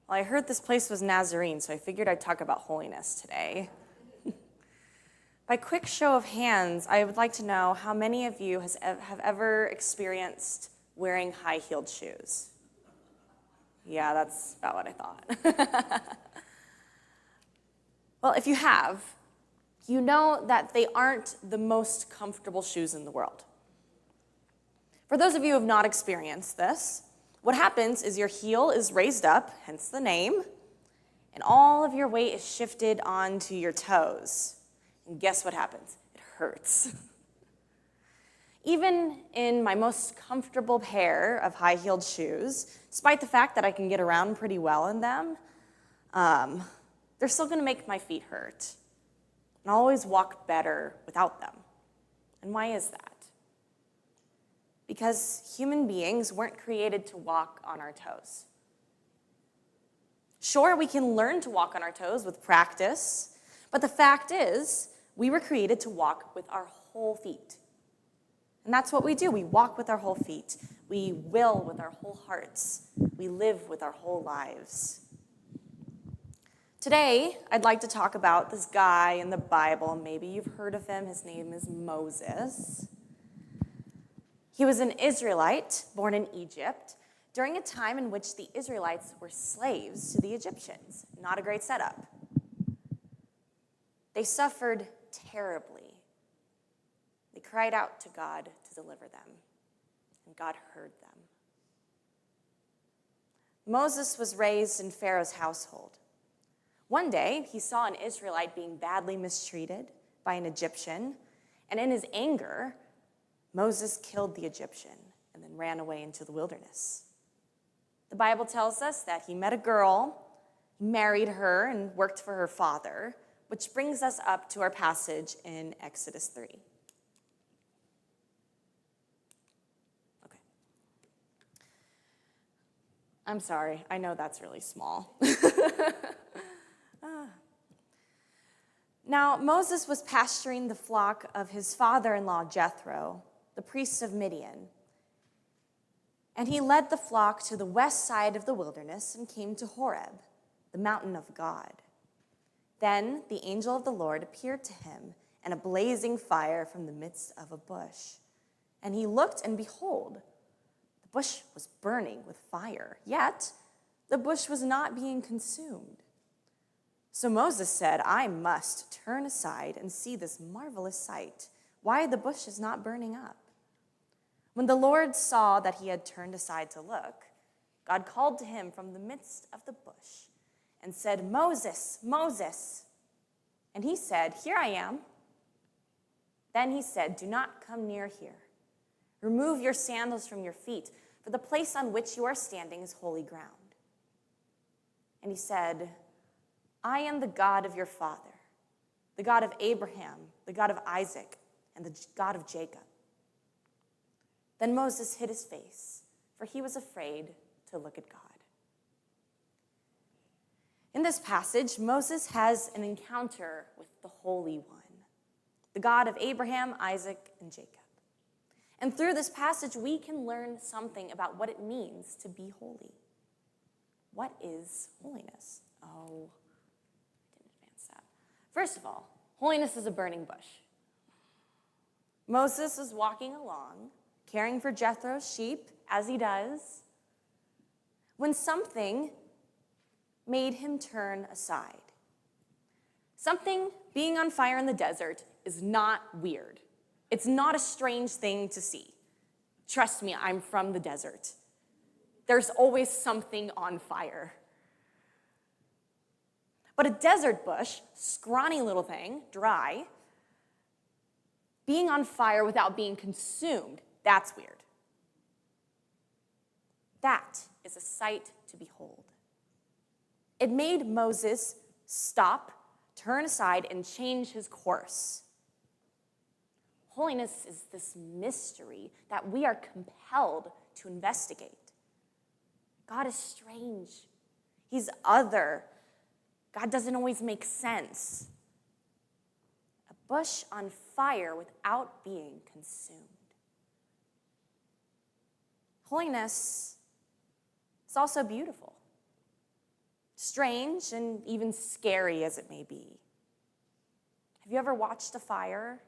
Well, I heard this place was Nazarene, so I figured I'd talk about holiness today. By quick show of hands, I would like to know how many of you have ever experienced wearing high-heeled shoes? Yeah, that's about what I thought. Well, if you have, you know that they aren't the most comfortable shoes in the world. For those of you who have not experienced this, what happens is your heel is raised up, hence the name, and all of your weight is shifted onto your toes. And guess what happens? It hurts. Even in my most comfortable pair of high-heeled shoes, despite the fact that I can get around pretty well in them, they're still going to make my feet hurt. And I'll always walk better without them. And why is that? Because human beings weren't created to walk on our toes. Sure, we can learn to walk on our toes with practice, but the fact is, we were created to walk with our whole feet. And that's what we do. We walk with our whole feet. We will with our whole hearts. We live with our whole lives. Today, I'd like to talk about this guy in the Bible. Maybe you've heard of him. His name is Moses. He was an Israelite born in Egypt during a time in which the Israelites were slaves to the Egyptians. Not a great setup. They suffered terribly. They cried out to God to deliver them, and God heard them. Moses was raised in Pharaoh's household. One day, he saw an Israelite being badly mistreated by an Egyptian, and in his anger, Moses killed the Egyptian and then ran away into the wilderness. The Bible tells us that he met a girl, married her, and worked for her father, which brings us up to our passage in Exodus 3. Okay. I'm sorry, I know that's really small. Now, Moses was pasturing the flock of his father-in-law, Jethro, the priest of Midian. And he led the flock to the west side of the wilderness and came to Horeb, the mountain of God. Then the angel of the Lord appeared to him in a blazing fire from the midst of a bush. And he looked, and behold, the bush was burning with fire, yet the bush was not being consumed. So Moses said, I must turn aside and see this marvelous sight, why the bush is not burning up. When the Lord saw that he had turned aside to look, God called to him from the midst of the bush and said, Moses, Moses. And he said, Here I am. Then he said, Do not come near here. Remove your sandals from your feet, for the place on which you are standing is holy ground. And he said, I am the God of your father, the God of Abraham, the God of Isaac, and the God of Jacob. Then Moses hid his face, for he was afraid to look at God. In this passage, Moses has an encounter with the Holy One, the God of Abraham, Isaac, and Jacob. And through this passage, we can learn something about what it means to be holy. What is holiness? Oh, I didn't advance that. First of all, holiness is a burning bush. Moses is walking along, caring for Jethro's sheep, as he does, when something made him turn aside. Something being on fire in the desert is not weird. It's not a strange thing to see. Trust me, I'm from the desert. There's always something on fire. But a desert bush, scrawny little thing, dry, being on fire without being consumed, that's weird. That is a sight to behold. It made Moses stop, turn aside, and change his course. Holiness is this mystery that we are compelled to investigate. God is strange. He's other. God doesn't always make sense. A bush on fire without being consumed. Holiness is also beautiful. strange and even scary as it may be. Have you ever watched a fire?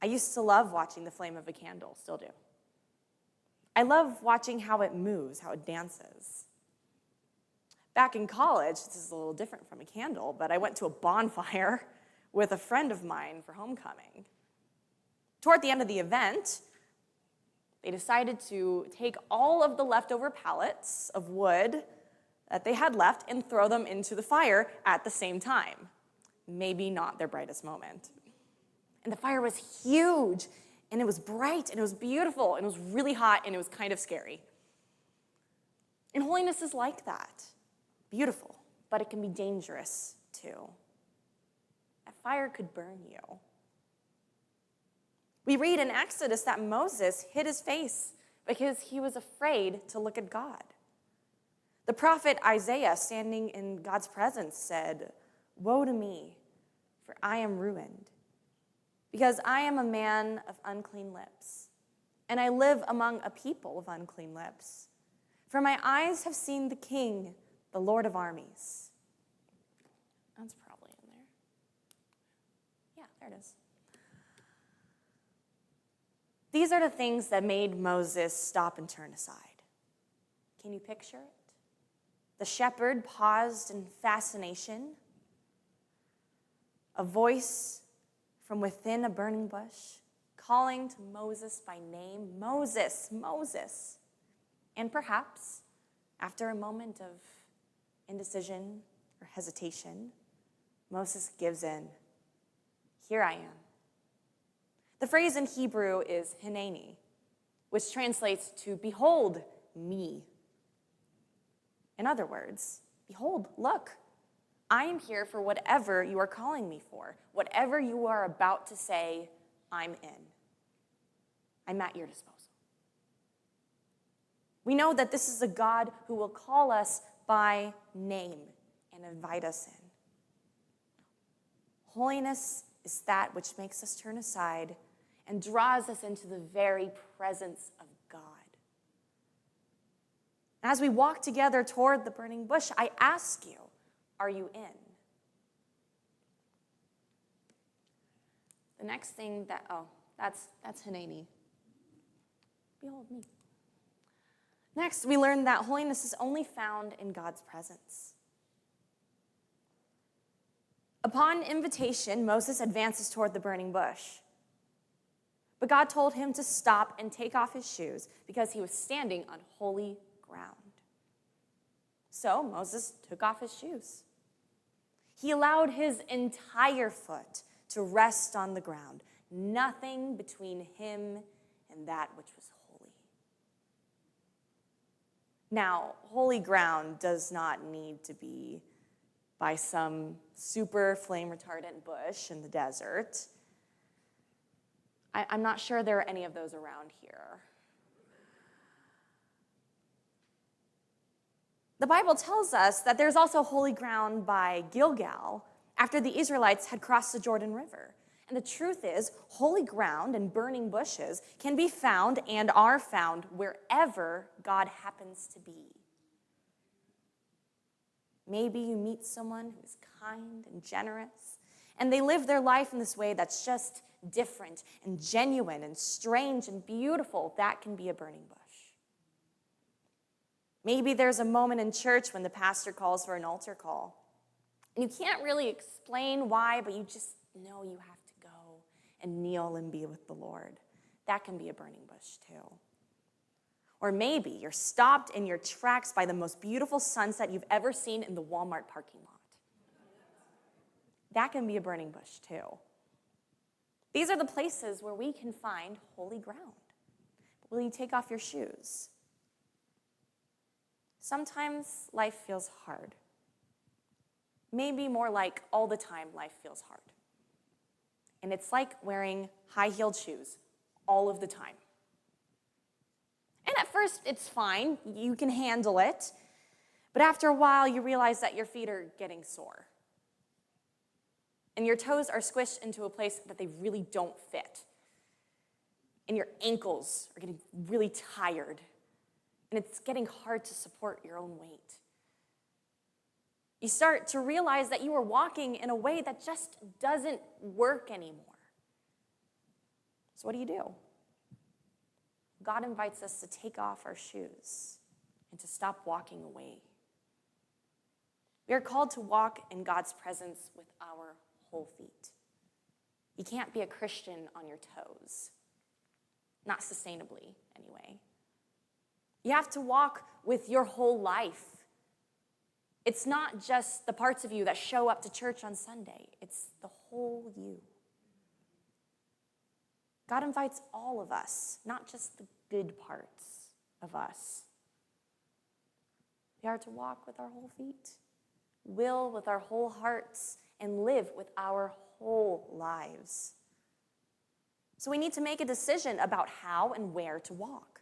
I used to love watching the flame of a candle, still do. I love watching how it moves, how it dances. Back in college, this is a little different from a candle, but I went to a bonfire with a friend of mine for homecoming. Toward the end of the event, they decided to take all of the leftover pallets of wood that they had left and throw them into the fire at the same time. Maybe not their brightest moment. And the fire was huge, and it was bright, and it was beautiful, and it was really hot, and it was kind of scary. And holiness is like that. Beautiful, but it can be dangerous too. A fire could burn you. We read in Exodus that Moses hid his face because he was afraid to look at God. The prophet Isaiah, standing in God's presence, said, "Woe to me, for I am ruined, because I am a man of unclean lips, and I live among a people of unclean lips. For my eyes have seen the King, the Lord of armies." That's probably in there. Yeah, there it is. These are the things that made Moses stop and turn aside. Can you picture it? The shepherd paused in fascination. A voice from within a burning bush calling to Moses by name, "Moses, Moses." And perhaps, after a moment of indecision or hesitation, Moses gives in. "Here I am." The phrase in Hebrew is hineni, which translates to "behold me." In other words, behold, look, I am here for whatever you are calling me for, whatever you are about to say, I'm in. I'm at your disposal. We know that this is a God who will call us by name and invite us in. Holiness is that which makes us turn aside and draws us into the very presence of God. As we walk together toward the burning bush, I ask you, are you in? The next thing that's Hineni. Behold me. Next, we learn that holiness is only found in God's presence. Upon invitation, Moses advances toward the burning bush. But God told him to stop and take off his shoes because he was standing on holy ground. So Moses took off his shoes. He allowed his entire foot to rest on the ground, nothing between him and that which was holy. Now, holy ground does not need to be by some super flame-retardant bush in the desert. I'm not sure there are any of those around here. The Bible tells us that there's also holy ground by Gilgal after the Israelites had crossed the Jordan River. And the truth is, holy ground and burning bushes can be found and are found wherever God happens to be. Maybe you meet someone who's kind and generous, and they live their life in this way that's just different and genuine and strange and beautiful. That can be a burning bush. Maybe there's a moment in church when the pastor calls for an altar call. And you can't really explain why, but you just know you have to go and kneel and be with the Lord. That can be a burning bush too. Or maybe you're stopped in your tracks by the most beautiful sunset you've ever seen in the Walmart parking lot. That can be a burning bush too. These are the places where we can find holy ground. Will you take off your shoes? Sometimes life feels hard. Maybe more like all the time life feels hard. And it's like wearing high-heeled shoes all of the time. And at first, it's fine. You can handle it. But after a while, you realize that your feet are getting sore. And your toes are squished into a place that they really don't fit. And your ankles are getting really tired. and it's getting hard to support your own weight. You start to realize that you are walking in a way that just doesn't work anymore. So what do? God invites us to take off our shoes and to stop walking away. We are called to walk in God's presence with our whole feet. You can't be a Christian on your toes. Not sustainably, anyway. You have to walk with your whole life. It's not just the parts of you that show up to church on Sunday. It's the whole you. God invites all of us, not just the good parts of us. We are to walk with our whole feet, will with our whole hearts, and live with our whole lives. So we need to make a decision about how and where to walk.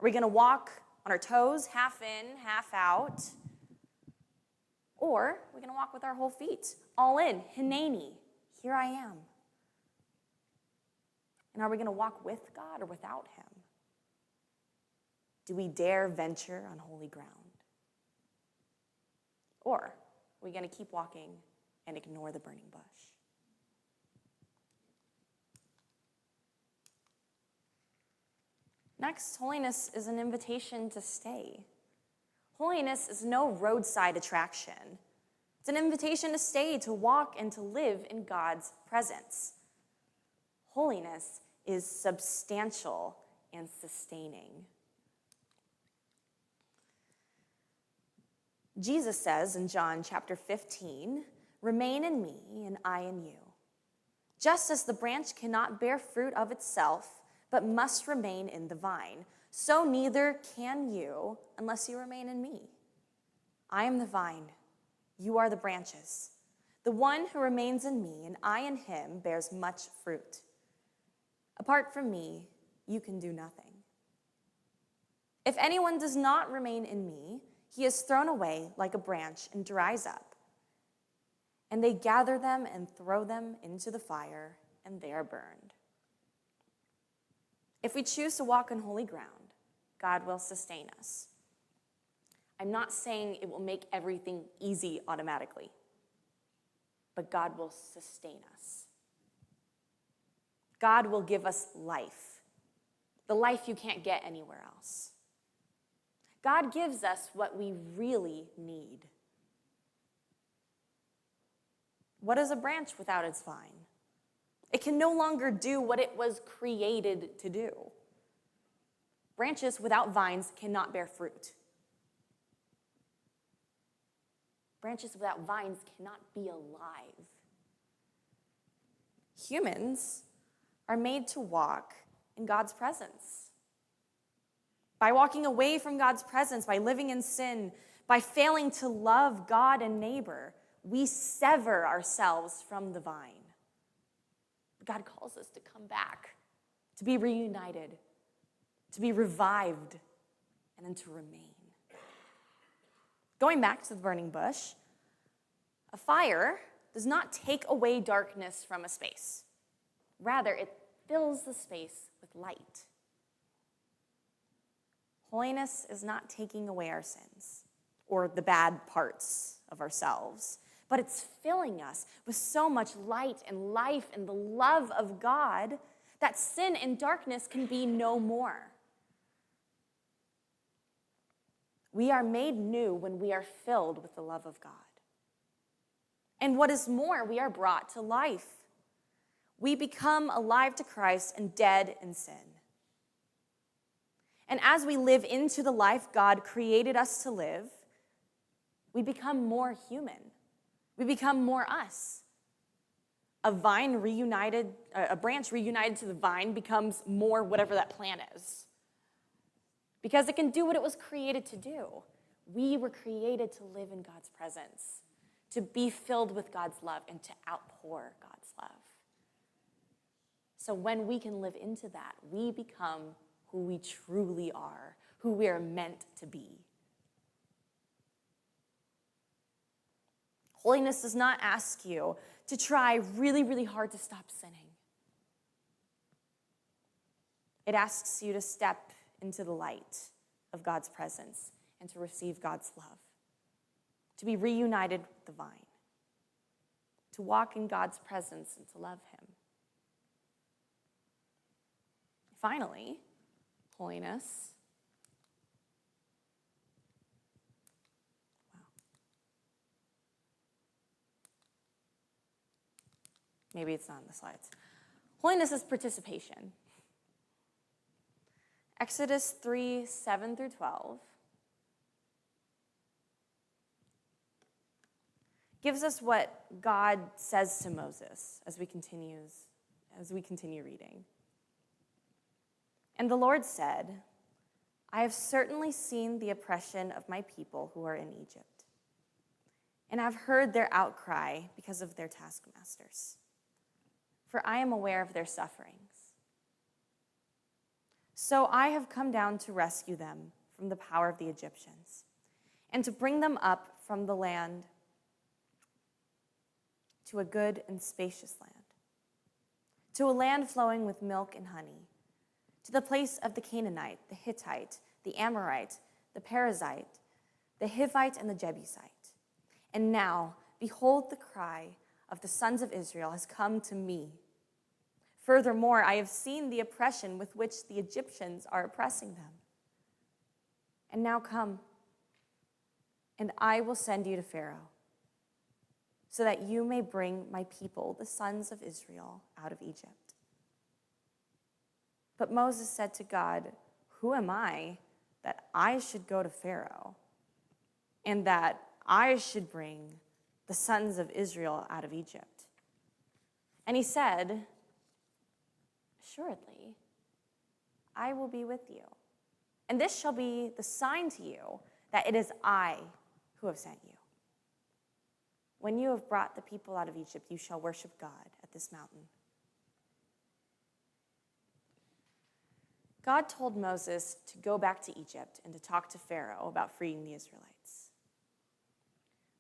Are we going to walk on our toes, half in, half out? Or are we going to walk with our whole feet, all in, hineni, here I am? And are we going to walk with God or without him? Do we dare venture on holy ground? Or are we going to keep walking and ignore the burning bush? Next, holiness is an invitation to stay. Holiness is no roadside attraction. It's an invitation to stay, to walk, and to live in God's presence. Holiness is substantial and sustaining. Jesus says in John chapter 15, "Remain in me and I in you. Just as the branch cannot bear fruit of itself, but must remain in the vine, so neither can you unless you remain in me. I am the vine, you are the branches. The one who remains in me and I in him bears much fruit. Apart from me, you can do nothing. If anyone does not remain in me, he is thrown away like a branch and dries up. And they gather them and throw them into the fire, and they are burned." If we choose to walk on holy ground, God will sustain us. I'm not saying it will make everything easy automatically, but God will sustain us. God will give us life, the life you can't get anywhere else. God gives us what we really need. What is a branch without its vine? It can no longer do what it was created to do. Branches without vines cannot bear fruit. Branches without vines cannot be alive. Humans are made to walk in God's presence. By walking away from God's presence, by living in sin, by failing to love God and neighbor, we sever ourselves from the vine. But God calls us to come back, to be reunited, to be revived, and then to remain. Going back to the burning bush, a fire does not take away darkness from a space. Rather, it fills the space with light. Holiness is not taking away our sins or the bad parts of ourselves, but it's filling us with so much light and life and the love of God that sin and darkness can be no more. We are made new when we are filled with the love of God. And what is more, we are brought to life. We become alive to Christ and dead in sin. And as we live into the life God created us to live, we become more human. We become more us. A branch reunited to the vine becomes more whatever that plant is. Because it can do what it was created to do. We were created to live in God's presence, to be filled with God's love, and to outpour God's love. So when we can live into that, we become who we truly are, who we are meant to be. Holiness does not ask you to try really, really hard to stop sinning. It asks you to step into the light of God's presence and to receive God's love, to be reunited with the vine, to walk in God's presence and to love him. Finally, holiness. Wow. Maybe it's not on the slides. Holiness is participation. Exodus 3:7-12 gives us what God says to Moses as we continue reading. And the Lord said, I have certainly seen the oppression of my people who are in Egypt, and I've heard their outcry because of their taskmasters, for I am aware of their sufferings. So I have come down to rescue them from the power of the Egyptians, and to bring them up from the land to a good and spacious land, to a land flowing with milk and honey, to the place of the Canaanite, the Hittite, the Amorite, the Perizzite, the Hivite, and the Jebusite. And now, behold, the cry of the sons of Israel has come to me. Furthermore, I have seen the oppression with which the Egyptians are oppressing them. And now come, and I will send you to Pharaoh, so that you may bring my people, the sons of Israel, out of Egypt. But Moses said to God, who am I that I should go to Pharaoh, and that I should bring the sons of Israel out of Egypt? And he said, assuredly, I will be with you. And this shall be the sign to you that it is I who have sent you. When you have brought the people out of Egypt, you shall worship God at this mountain. God told Moses to go back to Egypt and to talk to Pharaoh about freeing the Israelites.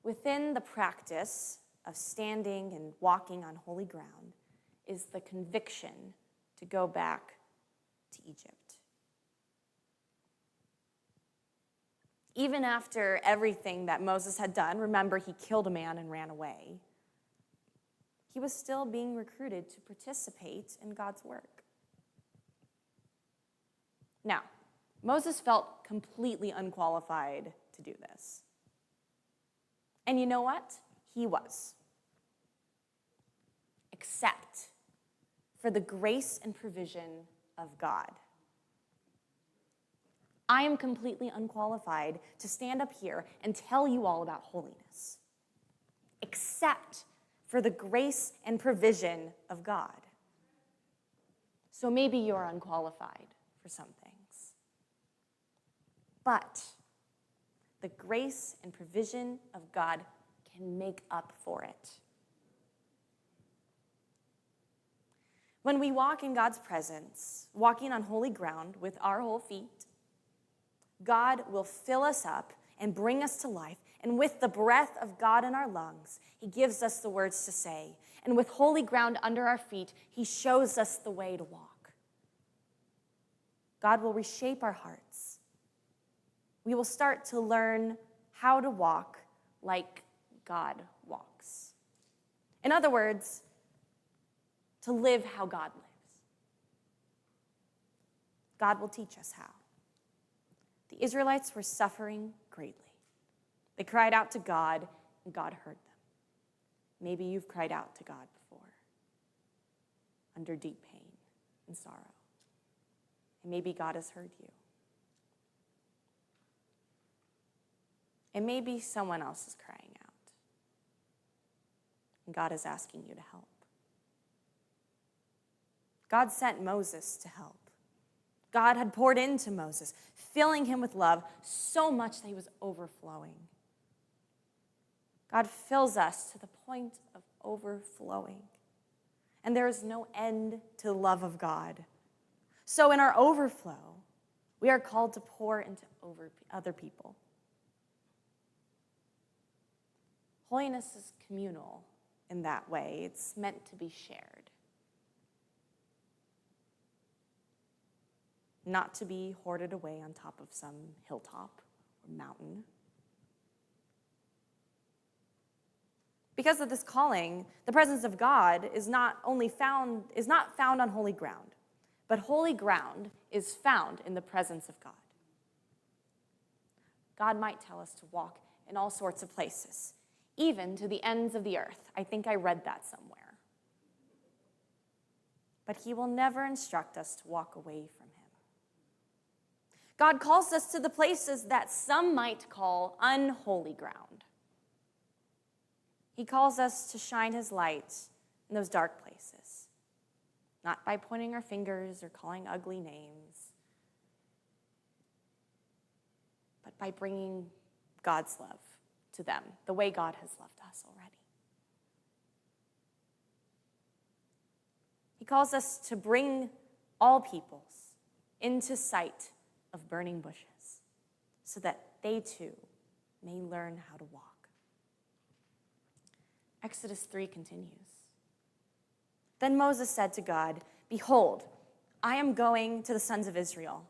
Within the practice of standing and walking on holy ground is the conviction to go back to Egypt. Even after everything that Moses had done, remember he killed a man and ran away, he was still being recruited to participate in God's work. Now, Moses felt completely unqualified to do this. And you know what? He was. Except for the grace and provision of God. I am completely unqualified to stand up here and tell you all about holiness, except for the grace and provision of God. So maybe you're unqualified for some things. But the grace and provision of God can make up for it. When we walk in God's presence, walking on holy ground with our whole feet, God will fill us up and bring us to life. And with the breath of God in our lungs, he gives us the words to say. And with holy ground under our feet, he shows us the way to walk. God will reshape our hearts. We will start to learn how to walk like God walks. In other words, to live how God lives. God will teach us how. The Israelites were suffering greatly. They cried out to God, and God heard them. Maybe you've cried out to God before, under deep pain and sorrow. And maybe God has heard you. And maybe someone else is crying out, and God is asking you to help. God sent Moses to help. God had poured into Moses, filling him with love so much that he was overflowing. God fills us to the point of overflowing. And there is no end to the love of God. So in our overflow, we are called to pour into other people. Holiness is communal in that way. It's meant to be shared. not to be hoarded away on top of some hilltop or mountain. Because of this calling, the presence of God is not found on holy ground, but holy ground is found in the presence of God. God might tell us to walk in all sorts of places, even to the ends of the earth. I think I read that somewhere. But he will never instruct us to walk away from him. God calls us to the places that some might call unholy ground. He calls us to shine his light in those dark places, not by pointing our fingers or calling ugly names, but by bringing God's love to them, the way God has loved us already. He calls us to bring all peoples into sight of burning bushes so that they too may learn how to walk. Exodus 3 continues. Then Moses said to God, "Behold, I am going to the sons of Israel.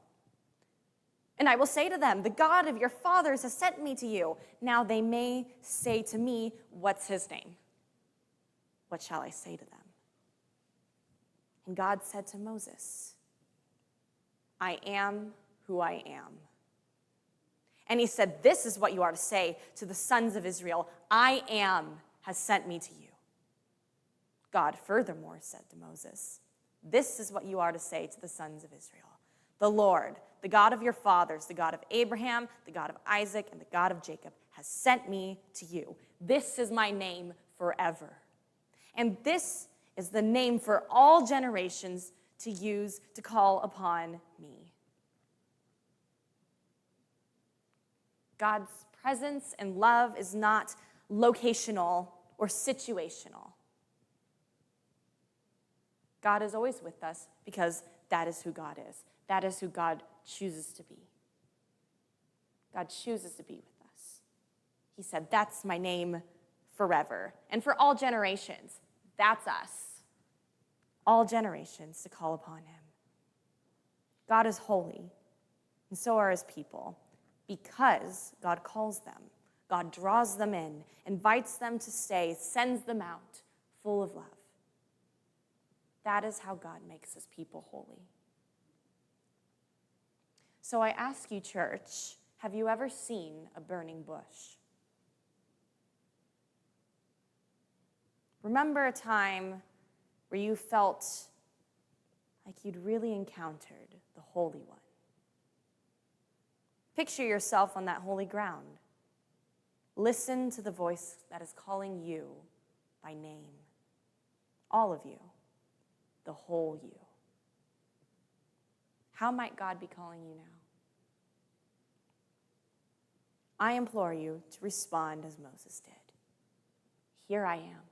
And I will say to them, the God of your fathers has sent me to you. Now they may say to me, what's his name? What shall I say to them?" And God said to Moses, "I am who I am." And he said, "This is what you are to say to the sons of Israel. I am has sent me to you." God furthermore said to Moses, "This is what you are to say to the sons of Israel. The Lord, the God of your fathers, the God of Abraham, the God of Isaac, and the God of Jacob, has sent me to you. This is my name forever. And this is the name for all generations to use to call upon me." God's presence and love is not locational or situational. God is always with us because that is who God is. That is who God chooses to be. God chooses to be with us. He said, "That's my name forever." And for all generations, that's us. All generations to call upon him. God is holy, and so are his people. Because God calls them, God draws them in, invites them to stay, sends them out full of love. That is how God makes his people holy. So I ask you, church, have you ever seen a burning bush? Remember a time where you felt like you'd really encountered the Holy One. Picture yourself on that holy ground. Listen to the voice that is calling you by name. All of you, the whole you. How might God be calling you now? I implore you to respond as Moses did. Here I am.